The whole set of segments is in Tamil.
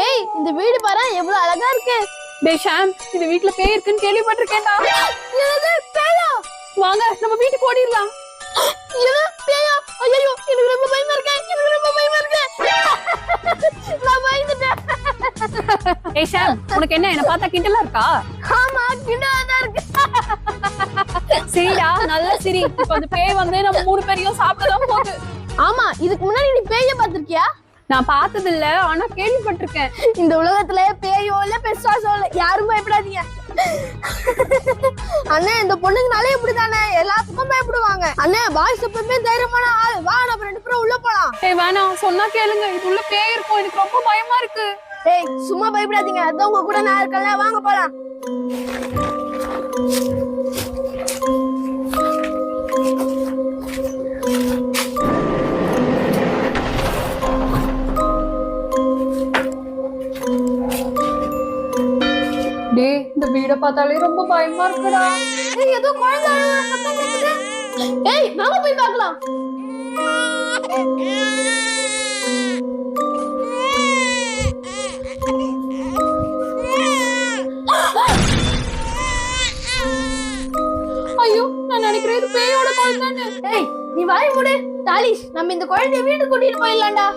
ஏய் இந்த வீடு பாரு எவ்வளவு அழகா இருக்கு. டேய் ஷாம், இந்த வீட்ல பேய் இருக்குன்னு கேள்விப்பட்டிருக்கேன்டா. என்னது பேயா? வாங்க நம்ம வீட்டுக்கு ஓடிடலாம். என்னது பேயா? ஐயோ எனக்கு ரொம்ப பயமா இருக்கு. எனக்கு ரொம்ப பயமா இருக்கு. நான் பயந்துட்டேன். ஏய் ஷாம், உனக்கு என்ன பார்த்தா கிண்டலா இருக்கா? ஆமா கிண்டலா தான் இருக்கு. சரிடா, நல்ல சரி. இப்ப அந்த பேய் வந்து நம்ம 3 பேரையும் சாப்பிடலாம் போகுது. ஆமா, இதுக்கு முன்னாடி நீ பேய பாத்திருக்கியா? நான் பார்த்தது இல்ல, ஆனா கேள்விப்பட்டிருக்கேன். இந்த உலகத்துல பேயோ இல்ல பெஸ்டாசோ இல்ல, யாரும் பயப்படாதீங்க. அண்ணே இந்த பொண்ணுங்கனாலே இப்படிதானே, எல்லாத்துக்கும் பயப்படுவாங்க. அண்ணே பாய்ஸ் எப்பவுமே தைரியமான ஆள். வா நம்ம 2 பேரும் உள்ள போலாம். ஏய் வேணாம், சொன்னா கேளுங்க, இதுக்குள்ள பேய் இருக்கும். எனக்கு ரொம்ப பயமா இருக்கு. ஏய் சும்மா பயப்படாதீங்க, அதான் உங்க கூட நான் இருக்கேன்ல, வாங்க போலாம். டேய் இந்த வீட பார்த்தாலே ரொம்ப பயமா இருக்குடா. ஏய் ஏதோ குழந்தை அழுகுற சத்தம் கேக்குது. ஏய் வாங்க போய் பார்க்கலாம். ஐயோ, நான் நினைக்கிறேன் இது பேயோட குழந்தைன்னு. ஏய் நீ வாய் மூடு. தாலிஷ், நம்ம இந்த குழந்தைய வீட்டுக்கு கூட்டிட்டு போயிடலாம்டா.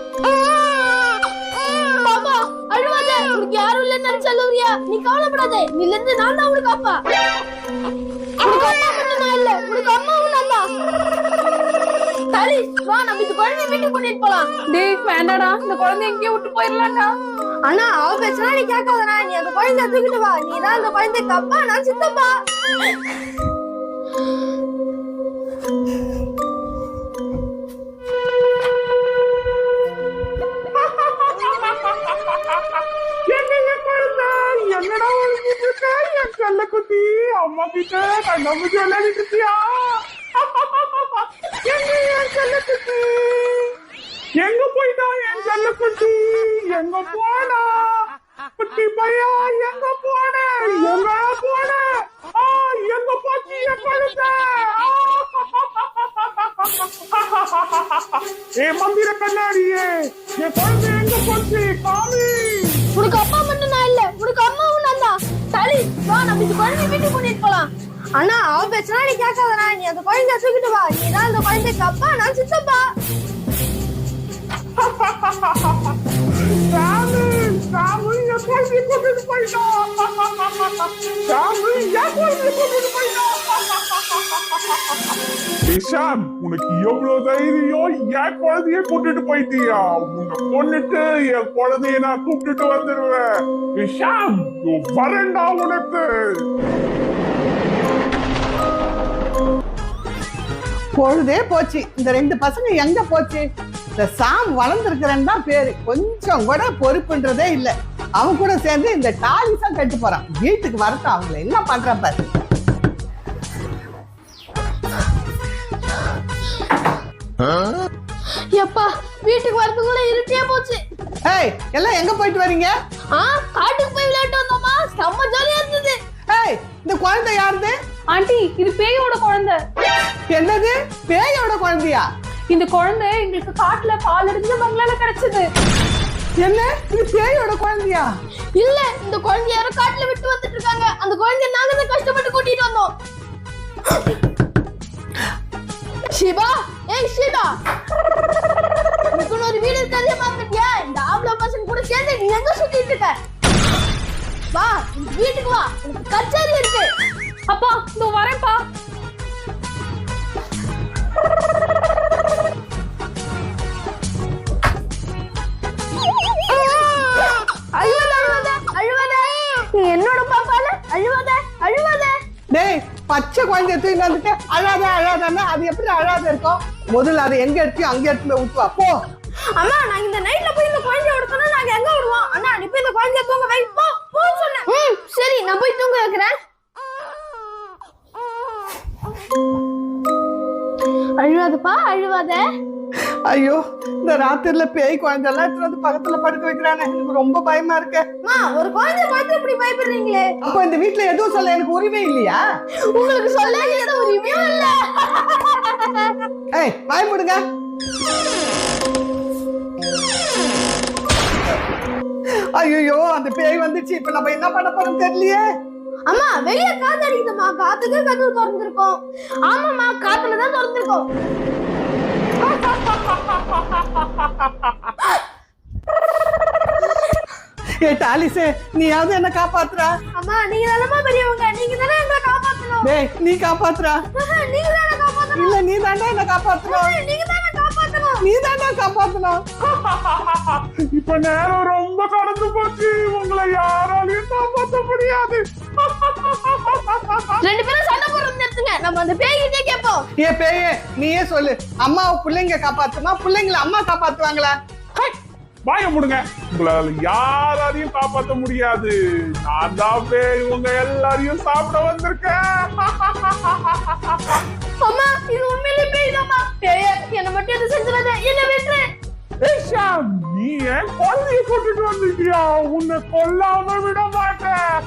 பாப்பா அழுவாத, உனக்கு யாரும் இல்லைன்னு நினைச்சு அழுவுறியா? நீ கவலைப்படாதே, நீல இருந்து நான் தான் உனக்கு அப்பா. உனக்கு அப்பா மட்டும் நான் இல்ல, உனக்கு அம்மாவும் நான் தான். தாலிஷ் வா நம்ம இந்த குழந்தைய வீட்டுக்கு கூட்டிட்டு போலாம். டேய் வேண்டாடா, இந்த குழந்தை எங்கேயே விட்டு போயிடலாம்டா. அண்ணா அவ பேசுனா நீ கேட்காதடா. நீ அந்த குழந்தைய தூக்கிட்டு வா. நீ தான் அந்த குழந்தைக்கு அப்பா, நான் சித்தப்பா. என்னடா ஒழுங்கிட்டு இருக்க என் செல்ல குட்டி? அம்மா கிட்ட கண்ணாமூச்சி விளையாடிட்டு இருக்கியா? எங்க என் செல்ல குட்டி? எங்க போயிட்டா என் செல்ல குட்டி? எங்க போனா குட்டி பையா? எங்க போன? எங்க போன? எங்க போச்சு என் குழந்தை? ஏ மந்திர கண்ணாடியே, என் குழந்தை எங்க போச்சு? காமி, உனக்கு அப்பா மட்டும் நான் இல்ல, உனக்கு அம்மாவும் நான் தான். தாலி வா நம்ம இந்த குழந்தைய வீட்டுக்கு கூட்டிட்டு போலாம். அண்ணா அவ பேசுனா நீ கேட்காதடா. நீ அந்த குழந்தைய தூக்கிட்டு வா. நீ தான் அந்த குழந்தைக்கு அப்பா, நான் சித்தப்பா. சாமி, சாமி என் குழந்தைய கூட்டிட்டு போயிட்டோம். சாமி என் குழந்தைய கூட்டிட்டு போயிட்டோம். நிஷான், உனக்கு எவ்வளவு தைரியம்? என் குழந்தைய கூட்டிட்டு போயிட்டியா? உன்னை கொன்னுட்டு என் குழந்தைய நான் கூப்பிட்டுட்டு வந்துடுவேன். நிஷான் வரேன்டா உனக்கு. பொழுதே போச்சு. இந்த 2 பசங்க எங்க போச்சு? இந்த சாம் வளர்ந்துருக்கிறேன்னு தான் பேரு, கொஞ்சம் கூட பொறுப்புன்றதே இல்ல. அவன் கூட சேர்ந்து இந்த டாலிஸா கட்டு போறான். வீட்டுக்கு வரட்டும், அவங்கள என்ன பண்றான் பாரு. எப்பா வீட்டுக்கு வரதுக்குள்ள இருட்டே போச்சு. ஏய் எல்லாம் எங்க போயிட்டு வரீங்க? காட்டுக்கு போய் விளையாட்டு வந்தோமா, செம்ம ஜாலியா இருந்தது. ஏய் இந்த குழந்தை யாருது? ஆண்டி, இது பேயோட குழந்தை. என்னது பேயோட குழந்தையா? இந்த குழந்தை எங்களுக்கு காட்டுல பால் அடிஞ்ச பங்களால கிடைச்சது. என்ன இது பேயோட குழந்தையா? இல்ல, இந்த குழந்தை யாரோ காட்டுல விட்டு வந்துட்டு இருக்காங்க. அந்த குழந்தைய நாங்க தான் கஷ்டப்பட்டு கூட்டிட்டு வந்தோம். சிவா, ஏய் சிவா, உனக்கு ஒரு வீடு இருக்காதே பாத்துட்டியா? இந்த ஆம்பளை பசங்க கூட சேர்ந்து நீ எங்க சுத்திட்டு இருக்க? வா இந்த வீட்டுக்கு வா, உனக்கு கச்சேரி இருக்கு. அப்பா இதோ வரேன்ப்பா. அழுவாத அழுவாத அழுவாத, நீ என்னோட பாப்பால அழுவாத அழுவாத. டேய் பச்சை குழந்தைய தூக்கி வந்துட்டு அழாத அழாதன்னா அது எப்படி அழாத இருக்கும்? முதல்ல அதை எங்க எடுத்து அங்க எடுத்து விட்டுவா போ. அம்மா நாங்க இந்த நைட்ல போய் இந்த குழந்தைய விடுறோம்னா நாங்க எங்க விடுவோம்? அண்ணா நீ போய் இந்த குழந்தைய தூங்க வை, போ போ சொன்னேன். சரி நான் போய் தூங்க வைக்கிறேன். அழுவாதப்பா அழுவாத. ஐயோ இந்த ராத்திரில பேய் குழந்தை எல்லாம் எடுத்து வந்து பக்கத்துல படுக்க வைக்கிறானே, எனக்கு ரொம்ப பயமா இருக்கு. அம்மா ஒரு குழந்தைய பார்த்து இப்படி பயப்படுறீங்களே? அப்போ இந்த வீட்டுல எதுவும் சொல்ல எனக்கு உரிமை இல்லையா? உங்களுக்கு சொல்ல ஏதோ உரிமையும் இல்ல. ஏய் பயப்படுங்க. ஐயோ அந்த பேய் வந்துச்சு. இப்ப நம்ம என்ன பண்ண போறோம் தெரியலையே. அம்மா வெளிய காத்து அடிக்குதுமா. காத்துக்கு கதவு திறந்திருக்கோம். ஆமாம்மா காத்துல தான் திறந்திருக்கோம். ஏ டாலிஸே, நீயாவது என்ன காப்பாத்துறா? அம்மா நீங்க தானமா பெரியவங்க, நீங்க தானே என்ன காப்பாத்தணும். டேய் நீ காப்பாத்துறா. நீங்க தானே காப்பாத்தணும். இல்ல நீ தாண்டா என்ன காப்பாத்தணும். நீங்க தானே காப்பாத்தணும். நீ தாண்டா காப்பாத்தணும். இப்ப நேரம் ரொம்ப கடந்து போச்சு. உங்களை யாராலையும் காப்பாற்ற முடியாது. ரெண்டு பேரும் சண்டை போடுறது நிறுத்துங்க. நம்ம அந்த பேய்கிட்டே கேட்போம். ஏ பேயே நீயே சொல்லு, அம்மாவை பிள்ளைங்க காப்பாத்துமா, பிள்ளைங்களை அம்மா காப்பாத்துவாங்களா? வாய முடுங்க. உங்களால யாராலையும் காப்பாற்ற முடியாது. நான் தான் பேய் உங்க எல்லாரையும் சாப்பிட வந்திருக்கேன். அம்மா இது உண்மையிலேயே பேய்தாம்மா. பேயே என்ன மட்டும் எது செஞ்சிடாத, என்ன விட்டுரு. நீ ஏன் குழந்தைய கூட்டிட்டு வந்துட்டியா? உன்னை கொல்லாம விட மாட்டேன்.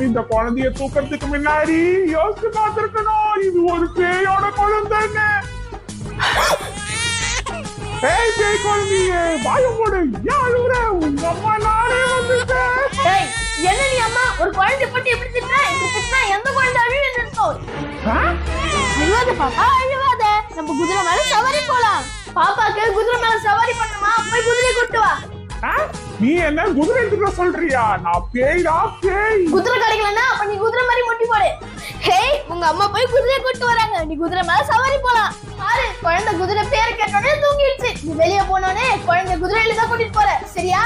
இந்த குழந்தைய தூக்கிறதுக்கு முன்னாடி யோசிச்சு பார்த்திருக்கணும், இது ஒரு பேயோட குழந்தைன்னு. பேய் குழந்தைய வாய மூடு. ஏன் அழுகுற? உங்க அம்மா நானே வந்துட்டேன். ஏய் என்ன நீ அம்மா ஒரு குழந்தை பத்தி எப்படி திட்டுற? இப்படி திட்டுனா எந்த குழந்தை அழுவே நிறுத்தும். அழுவாத பாப்பா, அழுவாத. நம்ம குதிரை மேல சவாரி போலாம். பாப்பாக்கு குதிரை மேல சவாரி பண்ணுமா? போய் குதிரையை கூட்டு வா. நீ என்ன குதிரை எடுத்துக்க சொல்றியா? நான் பேய்டா பேய். குதிரை கிடைக்கலன்னா அப்ப நீ குதிரை மாதிரி முட்டி போடு. ஹேய் உங்க அம்மா போய் குதிரையை கூட்டு வராங்க, நீ குதிரை மேல சவாரி போலாம். பாரு குழந்தை குதிரை பேரை கேட்டோடனே தூங்கிடுச்சு. நீ வெளியே போனோடனே குழந்தை குதிரையில தான் கூட்டிட்டு போற, சரியா?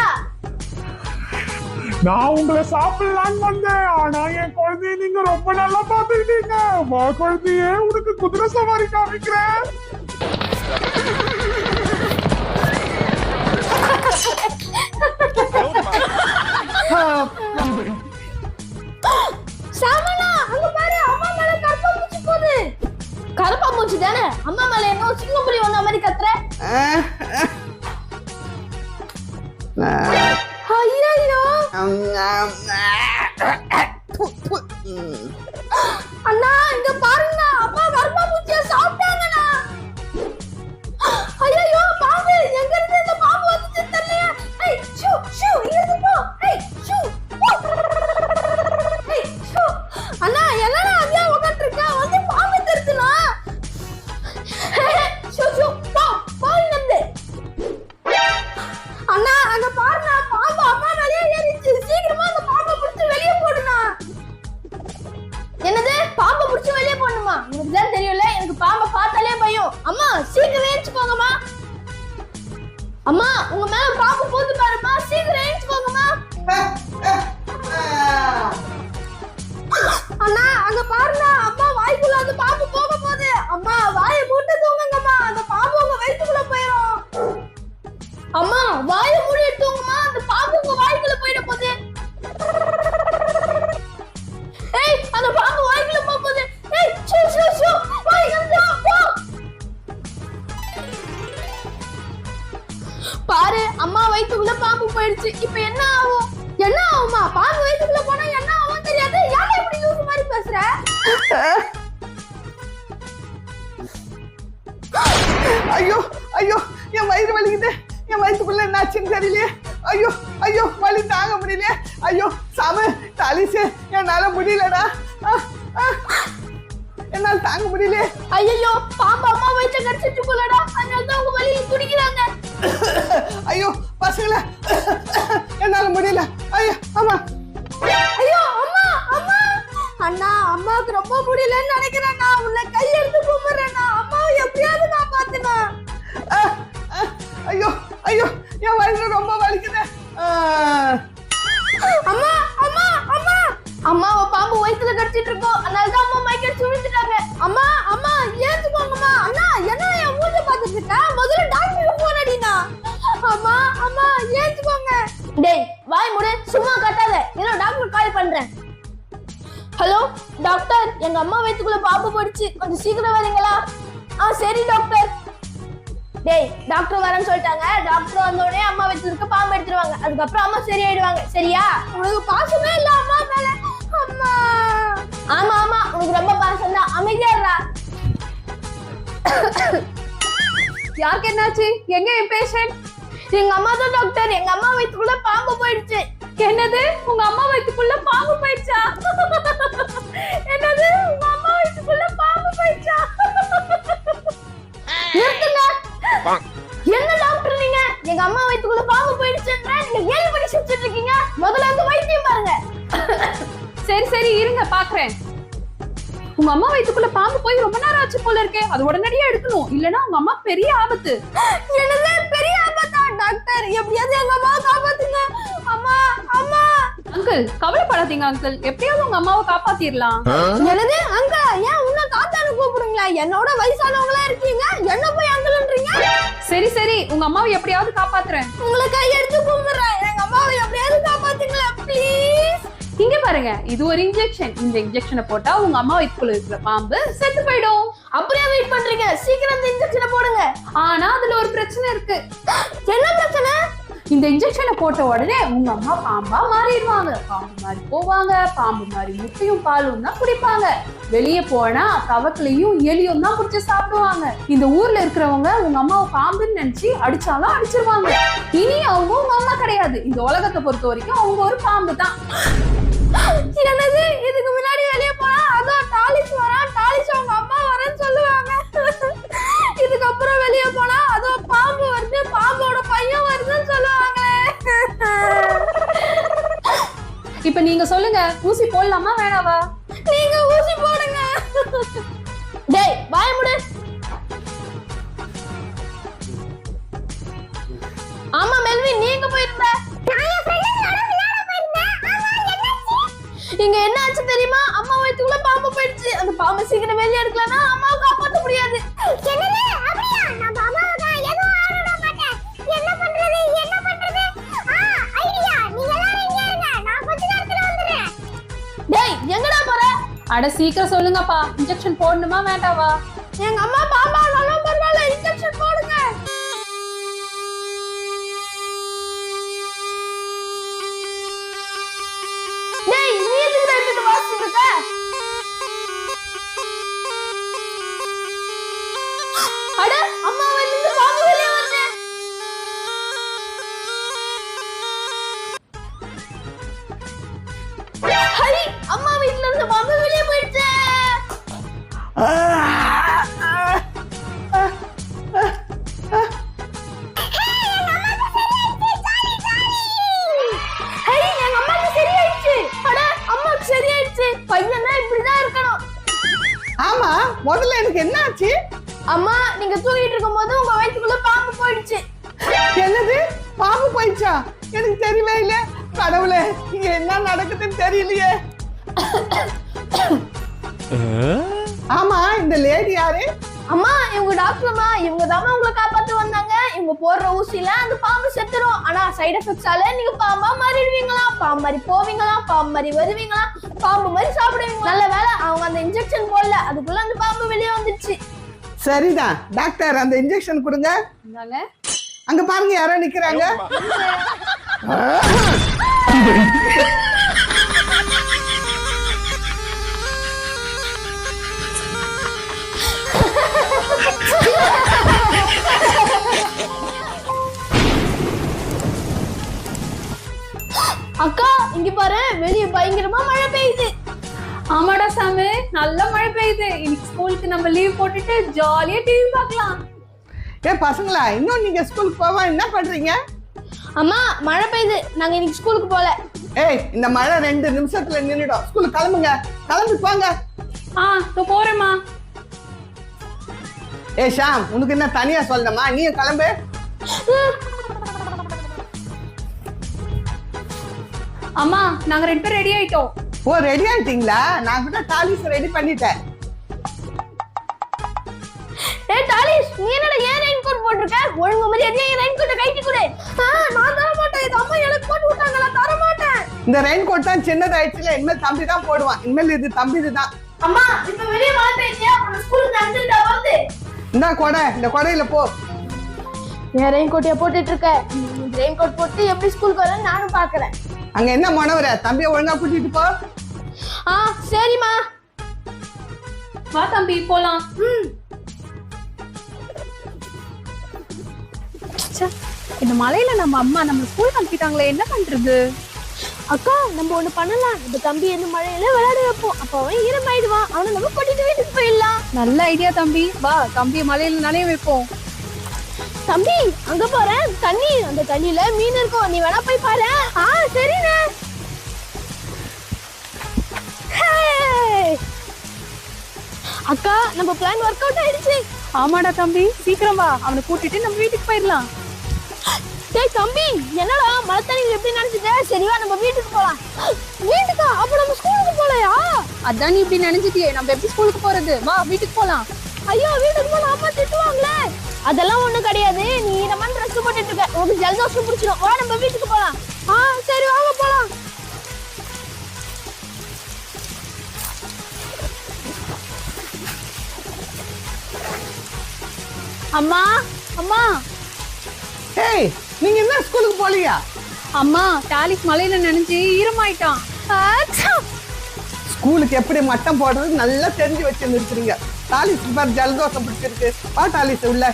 நான் உங்களை சாப்பிடலான்னு வந்தேன். ஆனா என் குழந்தைய நீங்க ரொம்ப நல்லா பாத்துக்கிட்டீங்க. வா குழந்தைய, உனக்கு குதிரை சவாரி காமிக்கிறேன். சாமனா அங்க பாரு, அம்மா மேல கருப்பாம்பூச்சி போகுது. கருப்பாம்பூச்சி தானே? அம்மா மேல என்ன சிங்கப்புலி வந்த மாதிரி கத்துற? ஐயோ அண்ணா இங்க பாருங்க, அம்மா கருப்பாம்பூச்சியை சாப்பிட்டாங்கண்ணா. ஐயோ பாம்பு, எங்க இருந்து இந்த பாம்பு வந்துச்சு தெரியலையே. ஏய் ஷூ ஷூ இங்க இருந்து போ. ஏய் ஷூ ஏய் ஷூ. அண்ணா என்னடா அங்க உட்கார்ந்திருக்க? வந்து பாம்பு தெரிச்சுனா. ஷூ ஷூ போ போ இருந்து. அண்ணா அங்க பாருங்க, பாம்பு அம்மா மேலே ஏறிச்சு. சீக்கிரமா அந்த பாம்பை பிடிச்சு வெளிய போடுனா. என்னது பாம்பை பிடிச்சு வெளிய போடணுமா? உங்களுக்கு தான் தெரியும்ல, எனக்கு பாம்பை பார்த்தாலே பயம். அம்மா சீக்கிரம் ஏஞ்சுக்கோங்கம்மா. அம்மா உங்க மேல பாம்பு போது பாருமா, சீக்கிரம் ஏஞ்சுக்கோங்கம்மா. அண்ணா அங்க பாருங்க, அம்மா வாய்க்குள்ள அந்த பாம்பு போக போகுது. அம்மா வாயை மூட்டு தூங்குங்கம்மா, அந்த பாம்பு உங்க வயித்துக்குள்ள போயிடும். அம்மா வாயை மூடி தூங்குமா, அந்த பாம்பு உங்க வாய்க்குள்ள போயிட போகுது. ஏய் அந்த பாம்பு வாய்க்குள்ள போக போகுது. ஏய் ஷூ ஷூ ஷூ வாய் வந்து போ. பாரு அம்மா வயித்துக்குள்ள பாம்பு போயிடுச்சு. இப்போ என்ன ஆகும்? என்ன ஆகுமா? பாம்பு வயித்துக்குள்ள போனா என்ன ஆகும் தெரியாது. யாரை இப்படி லூசு மாதிரி பேசுற? ஐயோ ஐயோ என் வயிறு வலிக்குது. என் வயிற்றுக்குள்ள என்னாச்சுன்னு தெரியலையே. ஐயோ ஐயோ வலி தாங்க முடியலையே. ஐயோ சாமு டாலிஸே, என்னால முடியலடா. என்னால தாங்க முடியலையே. ஐயோ பாம்பு அம்மா வயிற்ற கடிச்சிட்டு போலடா, அதனால தான் உங்க வலியை குடிக்கிறாங்க. ஐயோ பசங்களா, என்னால முடியல. ஐயோ அம்மா. ஐயோ அம்மா அம்மா. அண்ணா அம்மாவுக்கு ரொம்ப முடியலன்னு நினைக்கிறேன். நான் உன்னை கையெடுத்து கும்பிடுறேன். அம்மாவை எப்படியாவது நான் பாத்துனா. ஐயோ ஐயோ என் வயிறு ரொம்ப வலிக்குது. அம்மா அம்மா அம்மா. அம்மாவை பாம்பு வயித்துல கடிச்சிட்டு இருக்கோம், அதனால தான் அம்மா மயக்கடிச்சு விழுந்துட்டாங்க. அம்மா அம்மா ஏத்துக்கோங்கம்மா. அண்ணா என்ன என் மூஞ்ச பாத்துட்டு இருக்க? முதல்ல டாக்டருக்கு போன் அடினா. அம்மா அம்மா ஏத்துக்கோங்க. டேய் வாய் மூடு, சும்மா கட்டாத. நான் டாக்டர் கால் பண்றேன். ஹலோ டாக்டர், எங்க அம்மா வயித்துக்குள்ள பாம்பு போயிடுச்சு, கொஞ்சம் சீக்கிரம் வரீங்களா? சரி டாக்டர். டேய் டாக்டர் வரேன்னு சொல்லிட்டாங்க. டாக்டர் வந்த உடனே அம்மா வயித்துல இருக்க பாம்பு எடுத்துருவாங்க. அதுக்கப்புறம் அம்மா சரியாயிடுவாங்க, சரியா? உனக்கு பாசமே இல்ல அம்மா மேல. அம்மா ஆமா ஆமா உனக்கு ரொம்ப பாசம் தான். அமைதியா இருடா. யாருக்கு என்னாச்சு? எங்க என் பேஷண்ட்? எங்க அம்மா தான் டாக்டர். எங்க அம்மா வயித்துக்குள்ள பாம்பு போயிடுச்சு. என்னது? உங்க அம்மா வயித்துக்குள்ள பாம்பு போயிடுச்சா? என்னது? உங்க அம்மா வயித்துக்குள்ள பாம்பு போயிடுச்சா? நிறுத்துங்க. என்ன டாக்டர் நீங்க? எங்க அம்மா வயித்துக்குள்ள பாம்பு போயிடுச்சுன்னா நீங்க ஏழு மணி சிரிச்சிட்டு இருக்கீங்க. முதல்ல வந்து வைத்தியம் பாருங்க. சரி சரி இருங்க பாக்குறேன். உங்க அம்மா வயித்துக்குள்ள பாம்பு போய் ரொம்ப நேரம் ஆச்சு போல இருக்கே. அது உடனடியா எடுக்கணும், இல்லனா உங்க அம்மா பெரிய ஆபத்து. என்னது பெரிய ஆபத்தா? டாக்டர் எப்படியாவது எங்க அம்மாவை காப்பாத்துங்க. அம்மா அம்மா. அங்கிள் கவலைப்படாதீங்க அங்கிள், எப்படியாவது உங்க அம்மாவை காப்பாத்திரலாம். என்னது அங்க? ஏன் உன்ன தாத்தான்னு கூப்பிடுங்களா? என்னோட வயசானவங்களா இருக்கீங்க, என்ன போய் அங்கிள்ன்றீங்க? சரி சரி உங்க அம்மாவை எப்படியாவது காப்பாத்துறேன். உங்களை கையெடுத்து கும்பிடுறேன். எங்க அம்மாவை எப்படியாவது காப்பாத்துங்களா ப்ளீஸ். இங்க பாருங்க, இது ஒரு இன்ஜெக்ஷன். இந்த இன்ஜெக்ஷனை போட்டா உங்க அம்மா வயித்துக்குள்ள இருக்கிற பாம்பு செத்து போயிடும். அப்படியே வெயிட் பண்றீங்க? சீக்கிரம் இந்த இன்ஜெக்ஷனை போடுங்க. ஆனா அதுல ஒரு பிரச்சனை இருக்கு. என்ன பிரச்சனை? இந்த இன்ஜெக்ஷனை போட்ட உடனே உங்க அம்மா பாம்பா மாறிடுவாங்க. பாம்பு மாதிரி போவாங்க, பாம்பு மாதிரி முட்டையும் பாலும் தான் குடிப்பாங்க. வெளியே போனா தவக்கலையும் எலியும் தான் குடிச்சு சாப்பிடுவாங்க. இந்த ஊர்ல இருக்கிறவங்க உங்க அம்மாவை பாம்புன்னு நினைச்சு அடிச்சாலும் அடிச்சிருவாங்க. இனி அவங்க உங்க அம்மா கிடையாது. இந்த உலகத்தை பொறுத்த வரைக்கும் அவங்க ஒரு பாம்பு தான். என்னது? இதுக்கு முன்னாடி வெளியே போனா அதோ டாலிஸ் வரான், டாலிஸ் அவங்க அம்மா வரேன்னு சொல்லுவாங்க. இதுக்கப்புறம் வெளியே போனா அதோ பாம்பு வருது, பாம்போட பையன் வருதுன்னு சொல்லுவாங்க. இப்ப நீங்க சொல்லுங்க, ஊசி போடலாமா வேணாவா? நீங்க ஊசி போடுங்க. டேய் வாய மூடு. ஆமா மெல்வின், நீங்க போயிருந்த? இங்க என்ன ஆச்சு தெரியுமா? அம்மா வயித்துக்குள்ள பாம்பு போயிடுச்சு. அந்த பாம்பு சீக்கிரம் வெளியே எடுக்கலன்னா அம்மாவை காப்பாற்ற முடியாது. என்னது? அப்படியா? நம்ம அம்மாவை தான் ஏதோ ஆட மாட்டேன். என்ன பண்றது? என்ன பண்றது? ஐடியா. நீங்க எல்லாரும் இங்க இருங்க, நான் கொஞ்ச நேரத்துல வந்துறேன். டேய் எங்கடா போற? அட சீக்கிரம் சொல்லுங்கப்பா, இன்ஜெக்ஷன் போடணுமா வேண்டாவா? எங்க அம்மா பாம்பா நல்லா பரவாயில்ல, இன்ஜெக்ஷன் போடுங்க. டேய் நீ எதுக்கு எடுத்து வாசிட்டு இருக்க? அட அம்மா வந்து பாம்பு வெளியே வருது. ஹரி, அம்மா வீட்ல இருந்து பாம்பு வெளியே போயிடுச்சு. ஆமா, முதல்ல எனக்கு என்ன ஆச்சு? அம்மா நீங்க தூங்கிட்டு இருக்கும்போது உங்க வயித்துக்குள்ள பாம்பு போயிடுச்சு. என்னது? பாம்பு போயிடுச்சா? எனக்கு தெரியவே இல்ல. கடவுளே, இங்க என்ன நடக்குதுன்னு தெரியலையே. ஆமா, இந்த லேடி யாரு? அம்மா இவங்க டாக்டர்மா. இவங்க தான் உங்களை காப்பாத்து வந்தாங்க. இவங்க போடுற ஊசியில அந்த பாம்பு செத்துரும். ஆனா சைடு எஃபெக்ட்ஸால நீங்க பாம்பா மாறிடுவீங்களா, பாம்பு மாதிரி போவீங்களா, பாம்பு மாதிரி வருவீங்களா, பாம்பு மாதிரி சாப்பிடுவீங்களா. நல்ல வேலை அவங்க அந்த இன்ஜெக்ஷன் போடல, அதுக்குள்ள அந்த பாம்பு வெளியே வந்துடுச்சு. சரிதான் டாக்டர், அந்த இன்ஜெக்ஷன் கொடுங்க. இந்தாங்க. அங்க பாருங்க, யாரோ நிக்கிறாங்க. அக்கா இங்க பாரு, வெளியே பயங்கரமா மழை பெய்யுது. ஆமாடா சாமி, நல்ல மழை பெய்யுது. இன்னைக்கு ஸ்கூலுக்கு நம்ம லீவ் போட்டுட்டு ஜாலியா டிவி பார்க்கலாம். ஏ பசங்களா, இன்னும் நீங்க ஸ்கூலுக்கு போவா என்ன பண்றீங்க? அம்மா மழை பெய்யுது, நாங்க இன்னைக்கு ஸ்கூலுக்கு போல. ஏய், இந்த மழை 2 நிமிஷத்துல நின்னுடும். ஸ்கூலுக்கு கிளம்புங்க, கிளம்பி போங்க. போறேம்மா. ஏ ஷாம், உனக்கு என்ன தனியா சொல்லணுமா? நீயும் கிளம்பு. அம்மா நாங்க 2 பேரும் ரெடி ஆயிட்டோம். ஓ, ரெடி ஆயிட்டீங்களா? நான் கூட டாலிஸ் ரெடி பண்ணிட்டேன். ஏய் டாலிஸ், நீ என்னடா ஏன் ரெயின் கோட் போட்டுருக்க? ஒழுங்கு மரியாதையா என் ரெயின் கோட்டை கைட்டி கொடு. நான் தர மாட்டேன். இது அம்மா எனக்கு போட்டு விட்டாங்க, நான் தர மாட்டேன். இந்த ரெயின் கோட் தான் சின்னதாயிடுச்சுல, இனிமேல் தம்பி தான் போடுவான். இனிமேல் இது தம்பிது தான். அம்மா இப்ப வெளிய மழை பெய்யுது, அப்புறம் ஸ்கூலுக்கு நடந்துட்டா வருது. இந்த கொடை, இந்த கொடையில போ. ஏன் ரெயின் கோட்டையா போட்டுட்டு இருக்க? ரெயின் கோட் போட்டு எப்படி ஸ்கூலுக்கு வரேன்னு நானும் பாக்குறேன். அங்க என்ன மனவர, தம்பியை ஒழுங்கா கூட்டிட்டு போ. சரிம்மா. வா தம்பி போலாம். இந்த மலையில நம்ம அம்மா நம்ம ஸ்கூல் அனுப்பிட்டாங்களே, என்ன பண்றது? அக்கா நம்ம ஒண்ணு பண்ணலாம். இந்த தம்பி இந்த மழையில விளையாட வைப்போம். அப்ப அவன் ஈரமாயிடுவான். அவனை நம்ம கூட்டிட்டு வீட்டுக்கு போயிடலாம். நல்ல ஐடியா தம்பி. வா தம்பி மலையில நனைய வைப்போம். தம்பி அங்க போறேன் தண்ணி, அந்த தண்ணியில மீன் இருக்கும், நீ வேணா போய் பாரு. சரிண்ணே. அக்கா நம்ம பிளான் ஒர்க் அவுட் ஆயிடுச்சு. ஆமாடா தம்பி, சீக்கிரம் வா, அவனை கூட்டிட்டு நம்ம வீட்டுக்கு போயிடலாம். டேய் தம்பி, என்னடா மழை தண்ணியில் எப்படி நினைச்சிட்ட? சரிவா நம்ம வீட்டுக்கு போலாம். வீட்டுக்கா? அப்ப நம்ம ஸ்கூலுக்கு போலையா? அதான் நீ இப்படி நினைச்சிட்டியே, நம்ம எப்படி ஸ்கூலுக்கு போறது? வா வீட்டுக்கு போலாம். ஐயோ வீட்டுக்கு போனா அம்மா திட்டுவாங்களே. அதெல்லாம் ஒண்ணும் கிடையாது, நீ நம்ம ட்ரெஸ் போட்டுட்டு இருக்க, உனக்கு ஜலதோஷம் பிடிச்சிடும். வா நம்ம வீட்டுக்கு போலாம். சரி வாங்க போலாம். அம்மா அம்மா ஏய், நீங்க என்ன ஸ்கூலுக்கு போலியா? அம்மா, டாலிஸ் மலையில நினைஞ்சு ஈரமாயிட்டான். ஸ்கூலுக்கு எப்படி மட்டம் போடுறது நல்லா தெரிஞ்சு வச்சிருந்துருக்கீங்க. டாலிஸ் பார் ஜலதோஷம் பிடிச்சிருக்கு. வா டாலிஸ் உள்ள.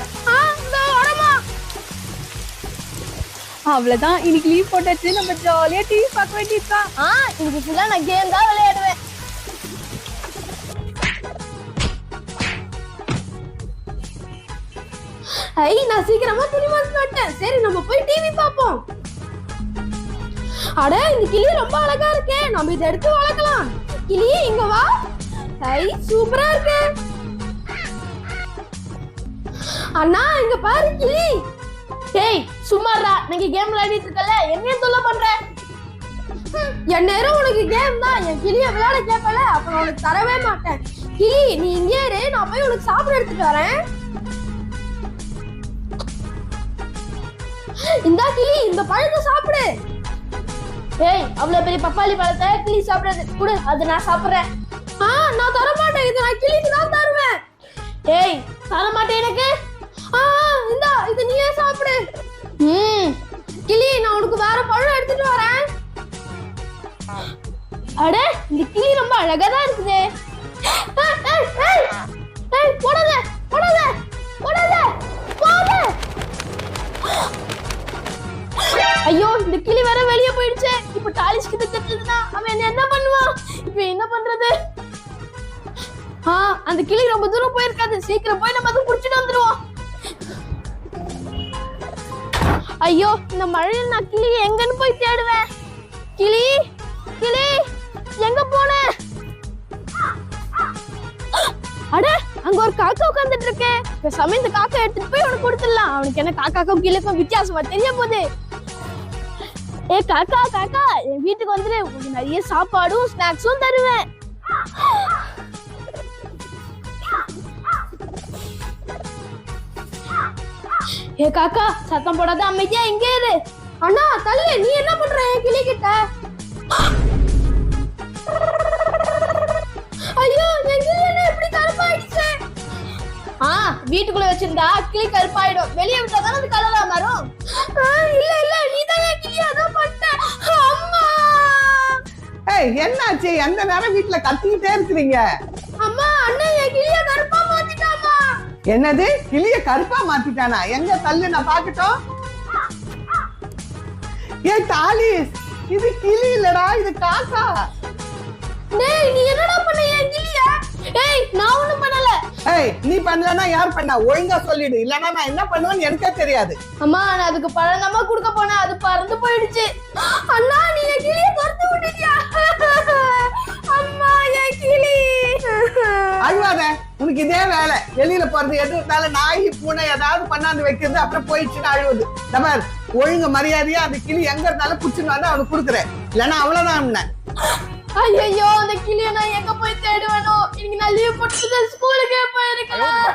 அவ்வளவுதான், இன்னைக்கு லீவ் போட்டாச்சு, நம்ம ஜாலியா டிவி பார்க்க வேண்டியதுதான். இன்னைக்கு ஃபுல்லா நான் கேம் தான் விளையாடுவேன். நான் சீக்கிரமா துணி மாத்தி மாட்டேன். சரி நம்ம போய் டிவி பாப்போம். அட இந்த கிளி ரொம்ப அழகா இருக்கே, நம்ம இதை எடுத்து வளர்க்கலாம். கிளி இங்க வா. சூப்பரா இருக்கு. அண்ணா இங்க பாரு கிளி. டேய் சும்மாடா, நீங்க கேம் விளையாடிட்டு இருக்கல, என்ன தொல்லை பண்ற? என் நேரம் உனக்கு கேம் தான். என் கிளிய விளையாட கேட்பல, அப்ப உனக்கு தரவே மாட்டேன். கிளி நீ இங்கே இரு, நான் போய் உனக்கு சாப்பிட எடுத்துட்டு வரேன். இந்தா கிளி, இந்த பழத்தை சாப்பிடு. ஏய் அவ்வளவு பெரிய பப்பாளி பழத்தை கிளி சாப்பிடாது, குடு, அது நான் சாப்பிடுறேன். நான் தர மாட்டேன், இது நான் கிளிக்கு தான் தருவேன். ஏய் தர மாட்டேன் எனக்கு. இந்தா இது நீயே சாப்பிடு. கிளி நான் உனக்கு வேற பழம் எடுத்துட்டு வரேன். அட இந்த கிளி ரொம்ப அழகா தான் இருக்குதே. போடாத போடாத போடாத போடாத. ஐயோ இந்த கிளி வேற வெளியே போயிடுச்சு. இப்ப டாலிஸ் கிட்ட தெரிஞ்சதுன்னா அவன் என்ன பண்ணுவான்? இப்ப என்ன பண்றது? அந்த கிளி ரொம்ப தூரம் போயிருக்காது, சீக்கிரம் போய் நம்ம அதை புடிச்சிட்டு வந்துருவோம். ஐயோ இந்த மழையில் நான் கிளி எங்கன்னு போய் தேடுவேன். கிளி கிளி எங்க போன? அட அங்க ஒரு காக்கா உட்கார்ந்துட்டு இருக்கே. பேசாம இந்த காக்கா எடுத்துட்டு போய் அவனுக்கு கொடுத்துடலாம். அவனுக்கு என்ன காக்காக்கும் கிளிக்கும் வித்தியாசமா தெரிய போகுது. ஏ காக்கா காக்கா, என் வீட்டுக்கு வந்துரு, உங்களுக்கு நிறைய சாப்பாடும் ஸ்நாக்ஸும் தருவேன். ஏ காக்கா சத்தம் போடாத, அமைதியா இங்கே இரு. அண்ணா தள்ளு, நீ என்ன பண்ற என் கிளி கிட்ட? ஐயோ என் கிளி என்ன இப்படி கருப்பாயிடுச்சு? வீட்டுக்குள்ள வச்சிருந்தா கிளி கருப்பாயிடும், வெளியே விட்டா தானே அது கலரா மாறும். இல்ல இல்ல நீ தான் என் கிளி அதான் பண்ண. அம்மா என்னாச்சு? எந்த நேரம் வீட்டுல கத்திக்கிட்டே இருக்கிறீங்க? அம்மா அண்ணன் என் கிளிய கருப்பா மாத்திட்டாமா. என்னது? கிளிய கருப்பா மாத்திட்டானா? எங்க தள்ளு நான் பாக்கட்டும். ஏ டாலிஸ், இது கிளி இல்லடா, இது காக்கா. டேய் நீ என்னடா பண்ண என் கிளிய? ஏய் நான் ஒண்ணும் பண்ணல. நீ பண்ணலனா யார் பண்ணா? ஒழுங்கா சொல்லிடு, இல்லனா நான் என்ன பண்ணுவேன்னு எனக்கே தெரியாது. அம்மா நான் அதுக்கு பழங்கமா குடுக்க போனேன், அது பறந்து போயிடுச்சு. அண்ணா நீ என் கிளிய துரத்து விட்டுட்டியா? அம்மா என் கிளி. அழுவாத, உனக்கு இதே வேலை. வெளியில போறது எது இருந்தாலும் நாய் பூனை ஏதாவது பண்ணாந்து வைக்கிறது, அப்புறம் போயிடுச்சுன்னு அழுவுது. நபர் ஒழுங்கு மரியாதையா அந்த கிளி எங்க இருந்தாலும் புடிச்சுன்னு வந்து அவனுக்கு கொடுக்குறேன், இல்லன்னா அவ்வளவுதான். ஐயோ அந்த கிளிய நான் எங்க போய் தேடுவேனோ? இன்னைக்கு நான் லீவ் போட்டுட்டு ஸ்கூலுக்கே போயிருக்கலாம்.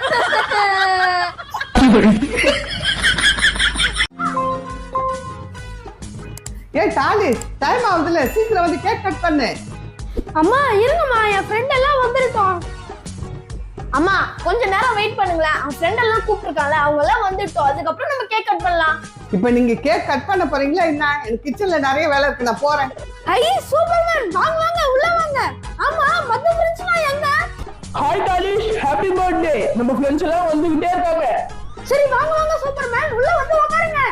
ஏ டாலிஸ், டைம் ஆகுதுல, சீக்கிரம் வந்து கேக் கட் பண்ணு. அம்மா இருங்கம்மா, என் ஃப்ரெண்ட் எல்லாம் வந்திருக்கோம். அம்மா கொஞ்ச நேரம் வெயிட் பண்ணுங்களேன், அவன் ஃப்ரெண்ட் எல்லாம் கூப்பிட்டுருக்காங்க, அவங்க எல்லாம் வந்துட்டோம், அதுக்கப்புறம் நம்ம கேக் கட் பண்ணலாம். இப்ப நீங்க கேக் கட் பண்ண போறீங்களா என்ன? எனக்கு கிச்சன்ல நிறைய வேலை இருக்கு, நான் போறேன். சூப்பர்மேன் வாங்க வாங்க உள்ள வாங்க. ஆமா மத்த ஃப்ரெண்ட்ஸ்லாம் எங்க? Hi Dolly's, happy birthday. நம்ம ஃப்ரெண்ட்ஸ் எல்லாம் வந்துகிட்டே இருக்காங்க. சரி வாங்க வாங்க சூப்பர்மேன், உள்ள வந்து உட்காருங்க.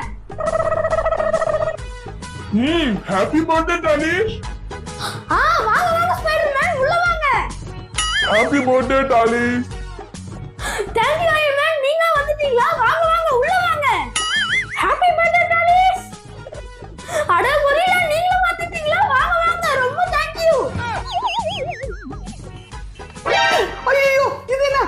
Happy birthday Dalish. வாங்க வாங்க ஸ்பைடர்மேன், உள்ள வாங்க. Happy birthday Dalish. Thank you Iron Man, நீங்க வந்துட்டீங்களா? வாங்க வாங்க உள்ள வாங்க. Happy birthday Dalish. அட கொரில்லா, நீங்களும் வந்துட்டீங்களா? வாங்க வாங்க, ரொம்ப தேங்க் யூ. ஐயோ இது என்ன?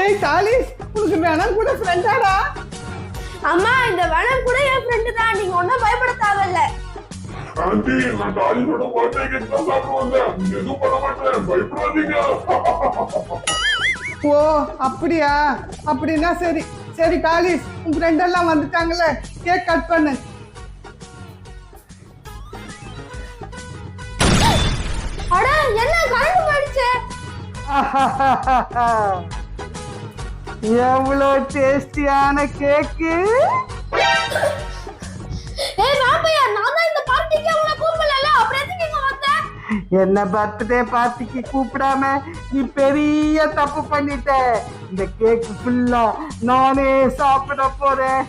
ஏய் டாலிஸ், உனக்கு வேணாம் கூட ஃப்ரெண்டாடா? அம்மா, இந்த வேணம் கூட என் ஃப்ரெண்ட் தான், நீங்க ஒண்ணும் பயப்பட தேவையில்ல. ஆண்டி, நான் டாலிஷோட பர்த்டே கேக் தான் சாப்பிட வந்தேன். எதுவும் பண்ண மாட்டேன், பயப்படாதீங்க. ஓ அப்படியா? அப்படின்னா சரி சரி டாலிஸ், உன் ஃப்ரெண்ட் எல்லாம் வந்துட்டாங்களே, கேக் கட் பண்ணு. அட என்ன கரண்ட் போயிடுச்சு? எவ்வளவு டேஸ்டியான கேக்கு. ஏய் வாப்பையா, நான் தான் இந்த பார்ட்டிக்கு உன்னை கூப்பிடல, அப்புறம் எதுக்கு இங்க வந்த? என்ன பர்த்டே பார்ட்டிக்கு கூப்பிடாம நீ பெரிய தப்பு பண்ணிட்ட. இந்த கேக் ஃபுல்லா நானே சாப்பிட போறேன்.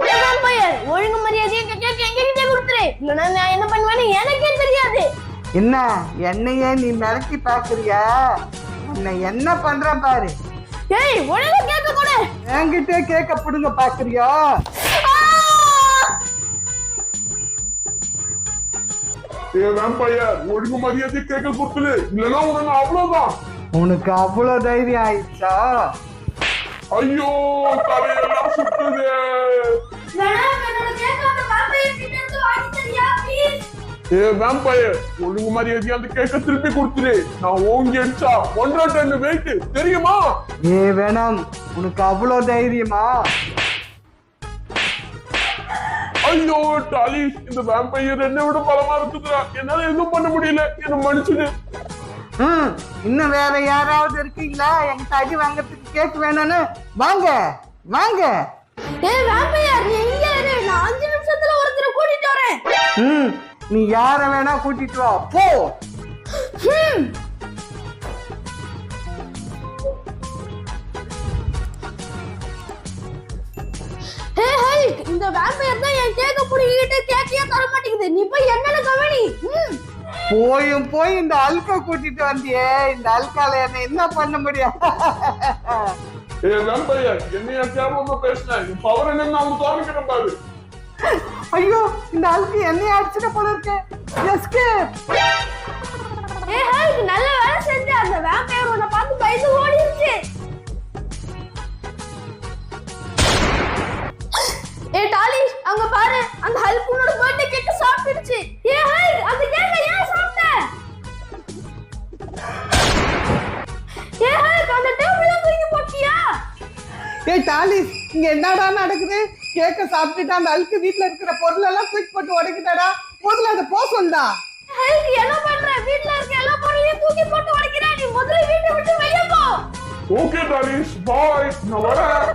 ஏய் வாப்பையா, ஒழுங்கு மரியாதையா இந்த கேக் எங்ககிட்ட கொடுத்துரு, இல்லனா நான் என்ன பண்ணுவேன்னு எனக்கே தெரியாது. என்ன என்னையே நீ மிரட்டி பாக்குறியா? உன்னை என்ன பண்ற பாரு. ஏய் ஒழுங்கா கேக்க கொடு. என்கிட்ட கேக்க புடுங்க பாக்குறியா? வேம்பயர், ஒழுங்கு மரியாதை கேட்க கொடுத்துரு, இல்லைன்னா உனக்கு அவ்வளவுதான். உனக்கு அவ்வளவு தைரியம் ஆயிடுச்சா? ஐயோ, தலையெல்லாம் சுத்துது. மேடம், என்னோட கேக்க அந்த வாப்பையா கிட்ட இருந்து வாங்கி தரியா ப்ளீஸ்? வேம்பயர், ஒழுங்கு மரியாதை அந்த கேக்க திருப்பி கொடுத்துரு. நான் ஓங்கி அடிச்சா 1.5 டன் வெயிட் தெரியுமா? வேணாம், உனக்கு அவ்வளவு தைரியமா? ஐயோ டாலிஷ், இந்த வேம்பயர் என்னை விட பலமா இருக்குதுடா. என்னால எதுவும் பண்ண முடியல, என்ன மன்னிச்சுடு. இன்னும் வேற யாராவது இருக்கீங்களா என்கிட்ட அடி வாங்கறதுக்கு கேக் வேணும்னு? வாங்க வாங்க. ஏய் வாப்பையா, நீ இங்க இரு, நான் 5 நிமிஷத்துல ஒருத்தரை கூட்டிட்டு வரேன். நீ யார வேணா கூட்டிட்டு வா, போ. இந்த வேம்பயர் தான் என் கேக்க புடிங்கிட்டு கேக்கையே தர மாட்டேங்குது. நீ போய் என்னன்னு கவனி. போயும் போய் இந்த அல்கா கூட்டிட்டு வந்தியே, இந்த அல்கால என்ன பண்ண முடியும்? வேம்பயர், என்னையா கேவலமா பேசின, என் பவர் என்னன்னு அவங்க தோணிக்கிறேன் பாரு. ஐயோ, இந்த அல்கு என்னைய அடிச்சுட்டு போல இருக்கு. எஸ்கேப். ஏய் நல்ல வேலை செஞ்ச. அந்த வேம்பயர் உன்னை பார்த்து பயந்து ஓடிடுச்சு. ஏய் டாலிஷ், அங்க பாரு, அந்த ஹல்க் உன்னோட பர்த்டே கேக்க சாப்பிடுச்சு. ஏய் அந்த கேக்க ஏன் சாப்பிட்ட? ஏய் அந்த டேபிள்ல தூக்கி போட்டியா? ஏய் டாலிஸ், இங்க என்னடா நடக்குது? கேக்க சாப்பிட்டுட்டு அந்த அல்கு வீட்ல இருக்கிற பொருள் எல்லாம் தூக்கி போட்டு உடைக்குதாடா. முதல்ல அதை போ சொல்லா. ஹல்க் என்ன பண்ற? வீட்ல இருக்க எல்லா பொருளையும் தூக்கி போட்டு உடைக்கிறா. நீ முதல்ல வீட்டை விட்டு வெளிய போ. ஓகே டாலிஷ், பாய், நான் வரேன்.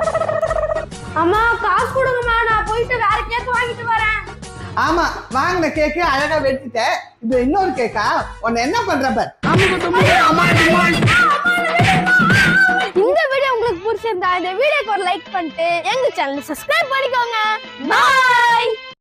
அம்மா காசு கொடுங்கம்மா, நான் போயிட்டு வேற கேக் வாங்கிட்டு வரேன். ஆமா, வாங்கின கேக்கு அழகா வெட்டிட்டேன். இது இன்னொரு கேக்கா? உன்னை என்ன பண்ற பார். இந்த வீடியோ உங்களுக்கு பிடிச்சிருந்தா இந்த வீடியோக்கு ஒரு லைக் பண்ணிட்டு எங்க சேனலை சப்ஸ்கிரைப் பண்ணிக்கோங்க. பாய்.